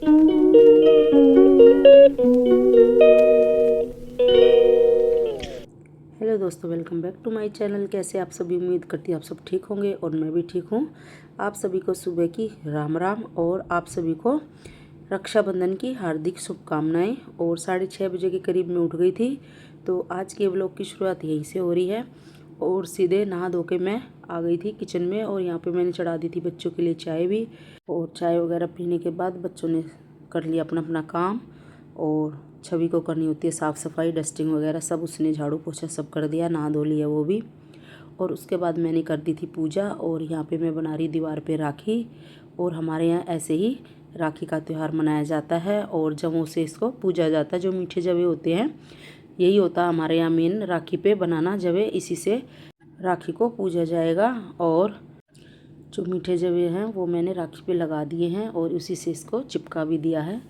Hello दोस्तों, welcome back to my channel. कैसे आप सभी? उम्मीद करती हूँ आप सब ठीक होंगे और मैं भी ठीक हूँ। आप सभी को सुबह की राम राम और आप सभी को रक्षाबंधन की हार्दिक शुभकामनाएं। और 6:30 बजे के करीब मैं उठ गई थी, तो आज के व्लॉग की शुरुआत यहीं से हो रही है। और सीधे नहा धो के मैं आ गई थी किचन में, और यहाँ पे मैंने चढ़ा दी थी बच्चों के लिए चाय भी। और चाय वगैरह पीने के बाद बच्चों ने कर लिया अपना अपना काम, और छवि को करनी होती है साफ़ सफाई, डस्टिंग वगैरह सब उसने झाड़ू पोछा सब कर दिया, नहा धो लिया वो भी। और उसके बाद मैंने कर दी थी पूजा। और यहाँ पे मैं बना रही दीवार पे राखी। और हमारे यहाँ ऐसे ही राखी का त्यौहार मनाया जाता है और जवों से इसको पूजा जाता है। जो मीठे जवे होते हैं, यही होता है हमारे यहाँ मेन, राखी पे बनाना जवे, इसी से राखी को पूजा जाएगा। और जो मीठे जवे हैं वो मैंने राखी पे लगा दिए हैं और उसी से इसको चिपका भी दिया है।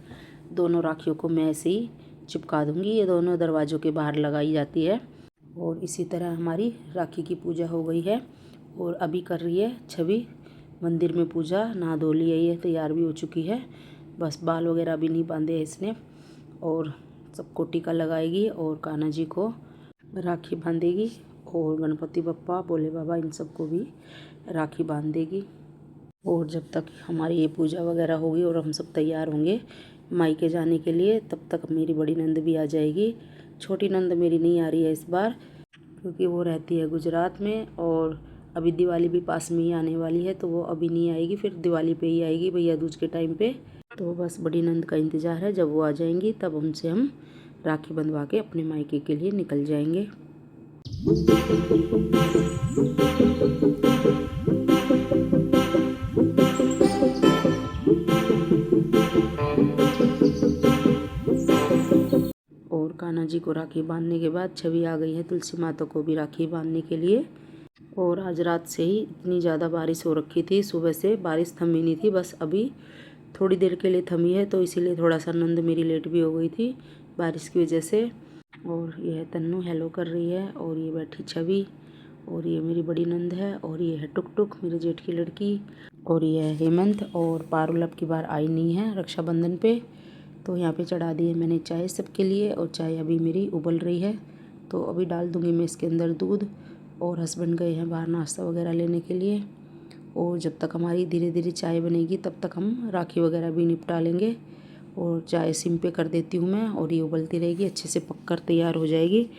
दोनों राखियों को मैं ऐसे ही चिपका दूंगी। ये दोनों दरवाज़ों के बाहर लगाई जाती है। और इसी तरह हमारी राखी की पूजा हो गई है। और अभी कर रही है छवि मंदिर में पूजा। नहा धो ली है, ये तैयार भी हो चुकी है, बस बाल वगैरह भी नहीं बांधे हैं इसने। और सबको टीका लगाएगी और कान्हा जी को राखी बांधेगी। और गणपति बप्पा, भोले बाबा, इन सबको भी राखी बांध देगी। और जब तक हमारी ये पूजा वगैरह होगी और हम सब तैयार होंगे मायके जाने के लिए, तब तक मेरी बड़ी नंद भी आ जाएगी। छोटी नंद मेरी नहीं आ रही है इस बार, क्योंकि वो रहती है गुजरात में। और अभी दिवाली भी पास में ही आने वाली है, तो वो अभी नहीं आएगी, फिर दिवाली पे ही आएगी, भैया दूज के टाइम पे। तो बस बड़ी नंद का इंतज़ार है, जब वो आ जाएंगी तब उनसे हम राखी बंधवा के अपने मायके के लिए निकल जाएंगे। और कान्हा जी को राखी बांधने के बाद छवि आ गई है तुलसी माता को भी राखी बांधने के लिए। और आज रात से ही इतनी ज़्यादा बारिश हो रखी थी, सुबह से बारिश थमी नहीं थी, बस अभी थोड़ी देर के लिए थमी है, तो इसीलिए थोड़ा सा नंद मेरी लेट भी हो गई थी बारिश की वजह से। और ये है तन्नू, हेलो कर रही है। और ये बैठी छवि, और ये मेरी बड़ी नंद है। और ये है टुक टुक, मेरे जेठ की लड़की। और ये है हेमंत। और पारुल अब की बार आई नहीं है रक्षाबंधन पे, तो यहाँ पे चढ़ा दी है मैंने चाय सबके लिए। और चाय अभी मेरी उबल रही है, तो अभी डाल दूँगी मैं इसके अंदर दूध। और हस्बैंड गए हैं बाहर नाश्ता वगैरह लेने के लिए। और जब तक हमारी धीरे धीरे चाय बनेगी तब तक हम राखी वगैरह भी निपटा लेंगे। और चाय सिम पे कर देती हूँ मैं, और ये उबलती रहेगी, अच्छे से पककर तैयार हो जाएगी।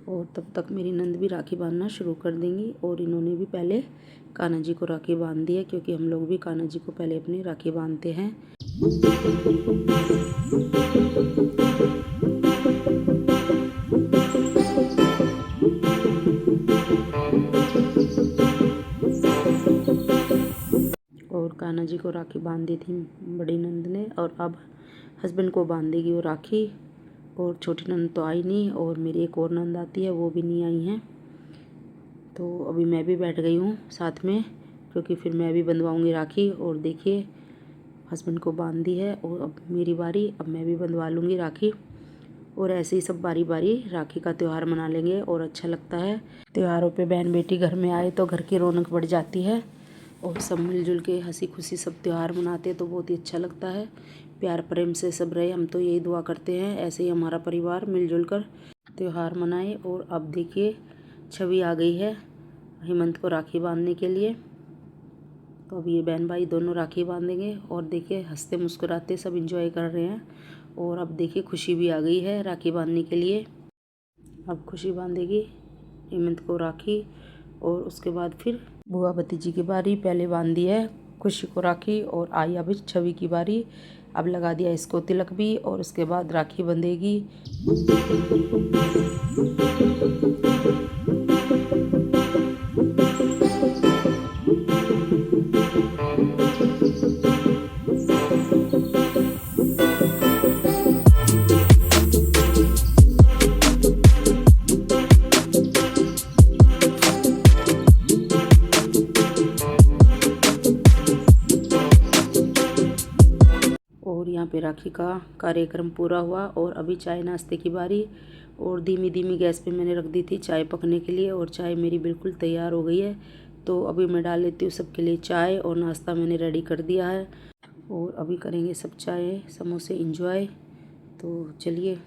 और तब तक मेरी नंद भी राखी बांधना शुरू कर देंगी। और इन्होंने भी पहले कान्हा जी को राखी बांध दी है, क्योंकि हम लोग भी कान्हा जी को पहले अपनी राखी बांधते हैं। और कान्हा जी को राखी बांध दी थी बड़ी नंद ने, और अब हस्बैंड को बांध देगी वो राखी। और छोटी नंद तो आई नहीं, और मेरी एक और नंद आती है, वो भी नहीं आई हैं। तो अभी मैं भी बैठ गई हूँ साथ में, क्योंकि फिर मैं भी बंधवाऊँगी राखी। और देखिए हस्बैंड को बांध दी है, और अब मेरी बारी, अब मैं भी बंधवा लूँगी राखी। और ऐसे ही सब बारी बारी राखी का त्यौहार मना लेंगे, और अच्छा लगता है। त्योहारों पे बहन बेटी घर में आए तो घर की रौनक बढ़ जाती है, और सब मिलजुल के हंसी खुशी सब त्यौहार मनाते हैं, तो बहुत ही अच्छा लगता है। प्यार प्रेम से सब रहे, हम तो यही दुआ करते हैं, ऐसे ही हमारा परिवार मिलजुल कर त्यौहार मनाए। और अब देखिए छवि आ गई है हेमंत को राखी बांधने के लिए, तो अब ये बहन भाई दोनों राखी बांधेंगे। और देखिए हंसते मुस्कुराते सब एंजॉय कर रहे हैं। और अब देखिए खुशी भी आ गई है राखी बांधने के लिए। अब खुशी बांधेगी हेमंत को राखी, और उसके बाद फिर बुआ भतीजी की बारी। पहले बांध दी है खुशी को राखी, और आई अभी छवि की बारी। अब लगा दिया इसको तिलक भी, और उसके बाद राखी बंधेगी। और यहाँ पे राखी का कार्यक्रम पूरा हुआ, और अभी चाय नाश्ते की बारी। और धीमी धीमी गैस पे मैंने रख दी थी चाय पकने के लिए, और चाय मेरी बिल्कुल तैयार हो गई है। तो अभी मैं डाल लेती हूँ सबके लिए चाय, और नाश्ता मैंने रेडी कर दिया है। और अभी करेंगे सब चाय समोसे एंजॉय। तो चलिए।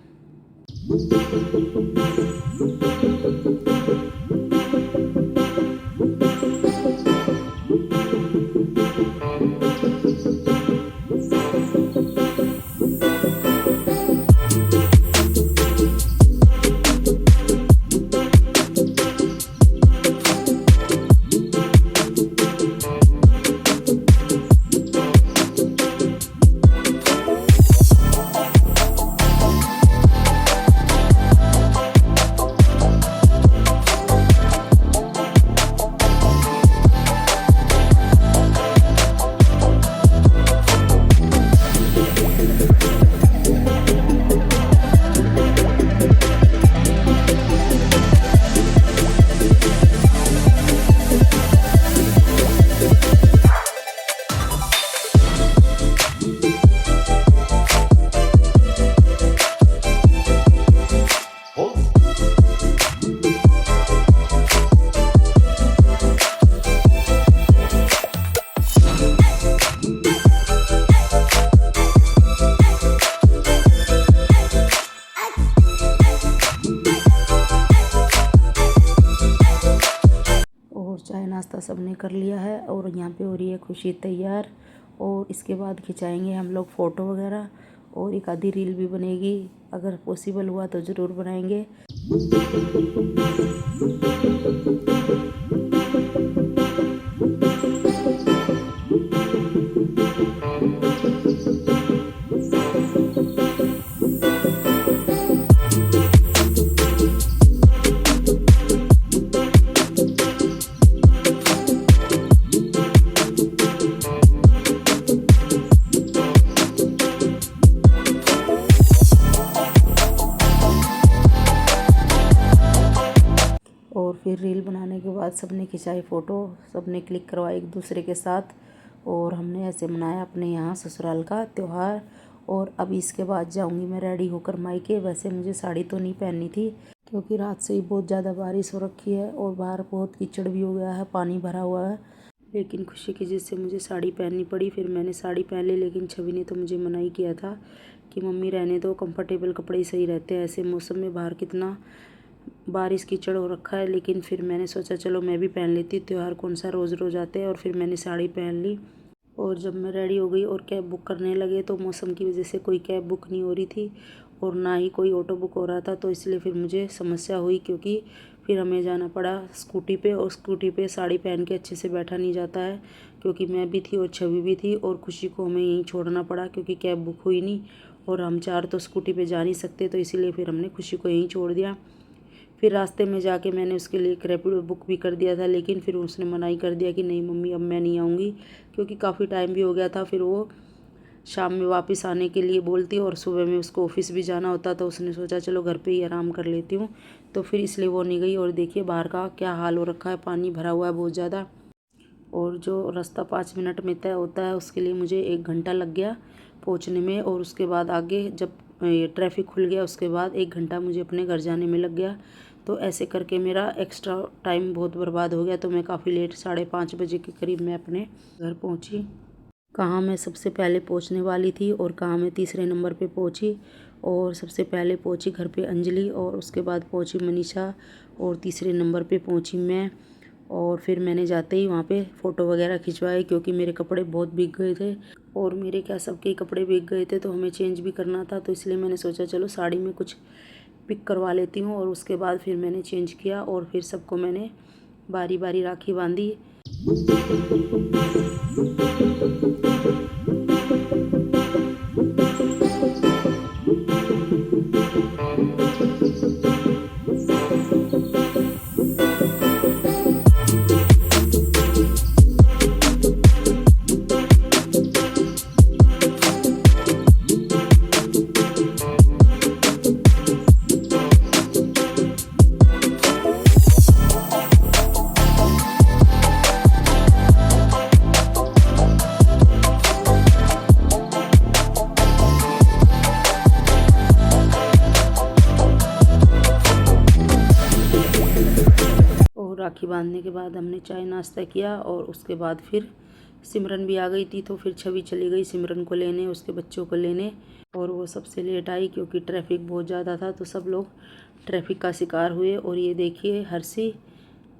चाय नाश्ता सबने कर लिया है और यहाँ पे हो रही है खुशी तैयार। और इसके बाद खिंचाएंगे हम लोग फ़ोटो वगैरह और एक आधी रील भी बनेगी, अगर पॉसिबल हुआ तो ज़रूर बनाएंगे। और फिर रील बनाने के बाद सबने खिंचाई फ़ोटो, सबने क्लिक करवाई एक दूसरे के साथ। और हमने ऐसे मनाया अपने यहाँ ससुराल का त्यौहार। और अब इसके बाद जाऊँगी मैं रेडी होकर मायके। वैसे मुझे साड़ी तो नहीं पहननी थी क्योंकि रात से ही बहुत ज़्यादा बारिश हो रखी है और बाहर बहुत कीचड़ भी हो गया है, पानी भरा हुआ है। लेकिन खुशी की जिद से मुझे साड़ी पहननी पड़ी। फिर मैंने साड़ी पहन ली, लेकिन छवि ने तो मुझे मना ही किया था कि मम्मी रहने दो, कंफर्टेबल कपड़े ही सही रहते हैं ऐसे मौसम में, बाहर कितना बारिश कीचड़ हो रखा है। लेकिन फिर मैंने सोचा चलो मैं भी पहन लेती, त्यौहार कौन सा रोज़ रोज़ आते हैं। और फिर मैंने साड़ी पहन ली। और जब मैं रेडी हो गई और कैब बुक करने लगे तो मौसम की वजह से कोई कैब बुक नहीं हो रही थी और ना ही कोई ऑटो बुक हो रहा था। तो इसलिए फिर मुझे समस्या हुई, क्योंकि फिर हमें जाना पड़ा स्कूटी पे। और स्कूटी पे साड़ी पहन के अच्छे से बैठा नहीं जाता है, क्योंकि मैं भी थी और छवि भी थी और खुशी को हमें यहीं छोड़ना पड़ा क्योंकि कैब बुक हुई नहीं और हम चार तो स्कूटी पे जा नहीं सकते। तो इसीलिए फिर हमने खुशी को यहीं छोड़ दिया। फिर रास्ते में जाके मैंने उसके लिए एक रैपिडो बुक भी कर दिया था, लेकिन फिर उसने मनाही कर दिया कि नहीं मम्मी अब मैं नहीं आऊँगी, क्योंकि काफ़ी टाइम भी हो गया था। फिर वो शाम में वापस आने के लिए बोलती और सुबह में उसको ऑफिस भी जाना होता, तो उसने सोचा चलो घर पे ही आराम कर लेती हूँ। तो फिर इसलिए वो नहीं गई। और देखिए बाहर का क्या हाल हो रखा है, पानी भरा हुआ है बहुत ज़्यादा। और जो रास्ता 5 मिनट में तय होता है उसके लिए मुझे 1 घंटा लग गया पहुँचने में। और उसके बाद आगे जब ट्रैफिक खुल गया उसके बाद 1 घंटा मुझे अपने घर जाने में लग गया। तो ऐसे करके मेरा एक्स्ट्रा टाइम बहुत बर्बाद हो गया। तो मैं काफ़ी लेट 5:30 बजे के करीब मैं अपने घर पहुंची। कहाँ मैं सबसे पहले पहुंचने वाली थी और कहाँ मैं तीसरे नंबर पे पहुंची। और सबसे पहले पहुंची घर पे अंजलि और उसके बाद पहुंची मनीषा और तीसरे नंबर पे पहुंची मैं। और फिर मैंने जाते ही वहाँ पे फ़ोटो वगैरह खिंचवाए, क्योंकि मेरे कपड़े बहुत भीग गए थे और मेरे क्या सबके कपड़े भीग गए थे, तो हमें चेंज भी करना था। तो इसलिए मैंने सोचा चलो साड़ी में कुछ पिक करवा लेती हूँ। और उसके बाद फिर मैंने चेंज किया और फिर सबको मैंने बारी बारी राखी बांधी। राखी बांधने के बाद हमने चाय नाश्ता किया और उसके बाद फिर सिमरन भी आ गई थी, तो फिर छवि चली गई सिमरन को लेने, उसके बच्चों को लेने, और वो सबसे लेट आई क्योंकि ट्रैफिक बहुत ज़्यादा था, तो सब लोग ट्रैफिक का शिकार हुए। और ये देखिए हर्षी,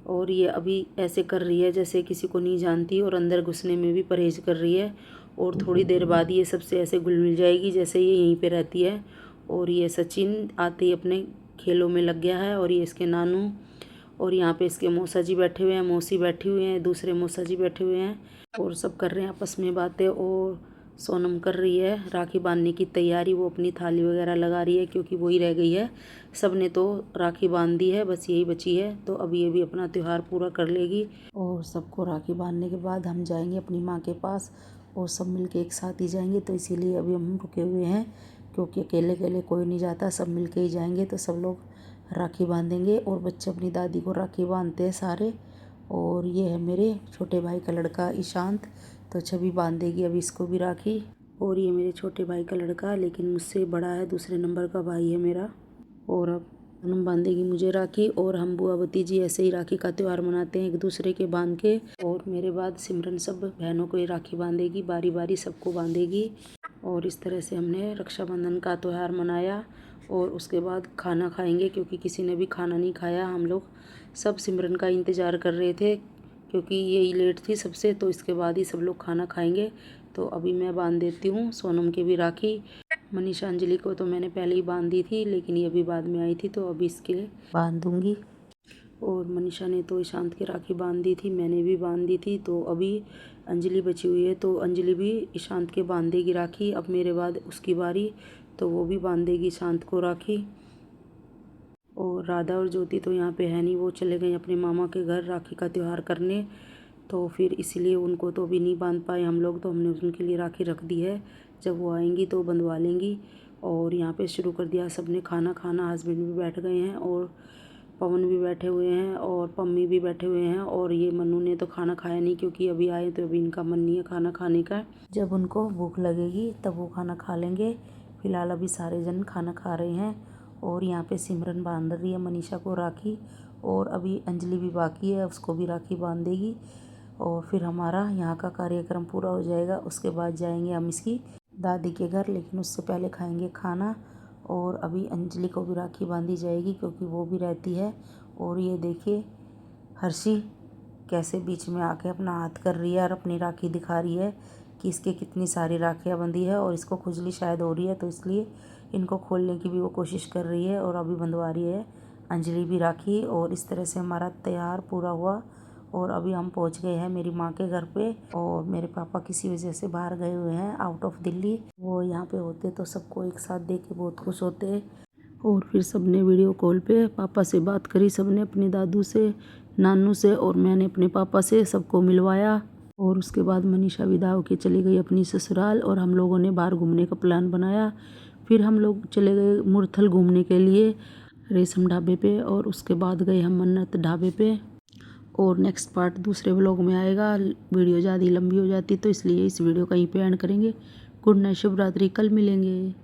और ये अभी ऐसे कर रही है जैसे किसी को नहीं जानती, और अंदर घुसने में भी परहेज कर रही है, और थोड़ी देर बाद ये सबसे ऐसे घुल मिल जाएगी जैसे ये यहीं पे रहती है। और ये सचिन आते ही अपने खेलों में लग गया है, और ये इसके नानू, और यहाँ पे इसके मौसा जी बैठे हुए हैं, मौसी बैठी हुई हैं, दूसरे मौसा जी बैठे हुए हैं, और सब कर रहे हैं आपस में बातें। और सोनम कर रही है राखी बांधने की तैयारी, वो अपनी थाली वगैरह लगा रही है क्योंकि वही रह गई है। सब ने तो राखी बांध दी है, बस यही बची है, तो अभी ये भी अपना त्यौहार पूरा कर लेगी। और सबको राखी बांधने के बाद हम जाएंगे अपनी माँ के पास, और सब मिलके एक साथ ही जाएंगे, तो इसीलिए अभी हम रुके हुए हैं क्योंकि अकेले अकेले कोई नहीं जाता, सब मिलके ही जाएंगे। तो सब लोग राखी बांधेंगे और बच्चे अपनी दादी को राखी बांधते हैं सारे। और ये है मेरे छोटे भाई का लड़का ईशांत, तो छवि बांधेगी अभी इसको भी राखी। और ये मेरे छोटे भाई का लड़का, लेकिन मुझसे बड़ा है, दूसरे नंबर का भाई है मेरा। और अब पूनम बांधेगी मुझे राखी, और हम बुआ भतीजी ऐसे ही राखी का त्यौहार मनाते हैं एक दूसरे के बांध के। और मेरे बाद सिमरन सब बहनों को ही राखी बांधेगी, बारी बारी सबको बांधेगी। और इस तरह से हमने रक्षाबंधन का त्यौहार मनाया। और उसके बाद खाना खाएंगे क्योंकि किसी ने भी खाना नहीं खाया। हम लोग सब सिमरन का इंतज़ार कर रहे थे क्योंकि यही लेट थी सबसे, तो इसके बाद ही सब लोग खाना खाएंगे। तो अभी मैं बांध देती हूँ सोनम के भी राखी। मनीषा अंजलि को तो मैंने पहले ही बांध दी थी, लेकिन ये अभी बाद में आई थी, तो अभी इसके लिए बांध दूँगी। और मनीषा ने तो ईशांत की राखी बांध दी थी, मैंने भी बांध दी थी, तो अभी अंजलि बची हुई है, तो अंजलि भी ईशांत के बांध देगी राखी। अब मेरे बाद उसकी बारी, तो वो भी बांध देगी ईशांत को राखी। और राधा और ज्योति तो यहाँ पे है नहीं, वो चले गए अपने मामा के घर राखी का त्यौहार करने, तो फिर इसीलिए उनको तो अभी नहीं बांध पाए हम लोग, तो हमने उनके लिए राखी रख दी है, जब वो आएंगी तो बंधवा लेंगी। और यहाँ पे शुरू कर दिया सबने खाना खाना, हस्बैंड भी बैठ गए हैं, और पवन भी बैठे हुए हैं, और पम्मी भी बैठे हुए हैं। और ये मन्नू ने तो खाना खाया नहीं क्योंकि अभी आए, तो अभी इनका मन नहीं है खाना खाने का, जब उनको भूख लगेगी तब वो खाना खा लेंगे। फिलहाल अभी सारे जन खाना खा रहे हैं। और यहाँ पे सिमरन बांध रही है मनीषा को राखी, और अभी अंजलि भी बाकी है, उसको भी राखी बांध देगी। और फिर हमारा यहाँ का कार्यक्रम पूरा हो जाएगा। उसके बाद जाएंगे हम इसकी दादी के घर, लेकिन उससे पहले खाएंगे खाना। और अभी अंजलि को भी राखी बांधी जाएगी क्योंकि वो भी रहती है। और ये देखिए हर्षी कैसे बीच में आके अपना हाथ कर रही है और अपनी राखी दिखा रही है कि इसके कितनी सारी राखियाँ बंधी है, और इसको खुजली शायद हो रही है, तो इसलिए इनको खोलने की भी वो कोशिश कर रही है, और अभी बंधवा रही है अंजलि भी राखी। और इस तरह से हमारा त्यौहार पूरा हुआ। और अभी हम पहुंच गए हैं मेरी माँ के घर पे, और मेरे पापा किसी वजह से बाहर गए हुए हैं आउट ऑफ दिल्ली। वो यहाँ पे होते तो सबको एक साथ देख के बहुत खुश होते। और फिर सबने वीडियो कॉल पे पापा से बात करी, सबने अपने दादू से, नानू से, और मैंने अपने पापा से सबको मिलवाया। और उसके बाद मनीषा विदा होके चली गई अपनी ससुराल, और हम लोगों ने बाहर घूमने का प्लान बनाया। फिर हम लोग चले गए मुरथल घूमने के लिए रेशम ढाबे पे, और उसके बाद गए हम मन्नत ढाबे पे। और नेक्स्ट पार्ट दूसरे व्लॉग में आएगा। वीडियो ज़्यादा लंबी हो जाती तो इसलिए इस वीडियो का यहीं पे एंड करेंगे। गुड नाइट, शुभ रात्रि, कल मिलेंगे।